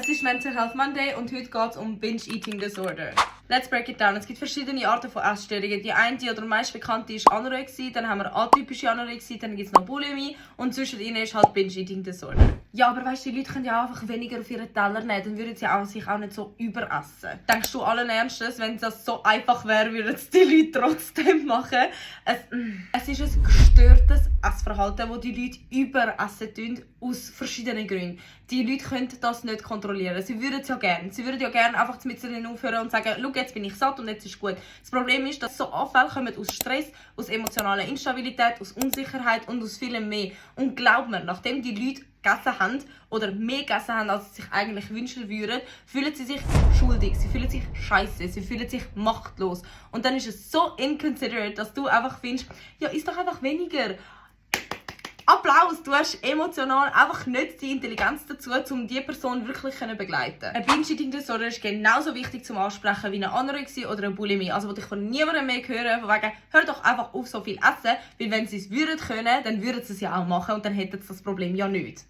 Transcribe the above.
Es ist Mental Health Monday und heute geht es um Binge Eating Disorder. Let's break it down. Es gibt verschiedene Arten von Essstörungen. Die eine oder meist bekannte ist Anorexie, dann haben wir atypische Anorexie, dann gibt es noch Bulimie und zwischen ihnen ist halt Binge Eating Disorder. Ja, aber weißt du, die Leute können ja einfach weniger auf ihren Teller nehmen, dann würden sie sich auch nicht so überessen. Denkst du allen Ernstes, wenn das so einfach wäre, würden es die Leute trotzdem machen? Es ist ein gestörtes Essverhalten, das die Leute überessen tun, aus verschiedenen Gründen. Die Leute können das nicht kontrollieren. Sie würden es ja gerne. Sie würden ja gerne einfach mit ihnen aufhören und sagen, schau, jetzt bin ich satt und jetzt ist gut. Das Problem ist, dass so Anfälle kommen aus Stress, aus emotionaler Instabilität, aus Unsicherheit und aus vielem mehr. Und glaub mir, nachdem die Leute gegessen haben oder mehr gegessen haben, als sie sich eigentlich wünschen würden, fühlen sie sich schuldig, sie fühlen sich scheiße, sie fühlen sich machtlos. Und dann ist es so inconsiderate, dass du einfach findest, ja, isst doch einfach weniger. Applaus, du hast emotional einfach nicht die Intelligenz dazu, um diese Person wirklich zu begleiten. Ein Binge-Eating-Disorder ist genauso wichtig zum Ansprechen wie eine Anorexie oder eine Bulimie. Also, was ich von niemandem mehr höre, von wegen, hör doch einfach auf so viel essen, weil wenn sie es würden können, dann würden sie es ja auch machen und dann hätten sie das Problem ja nicht.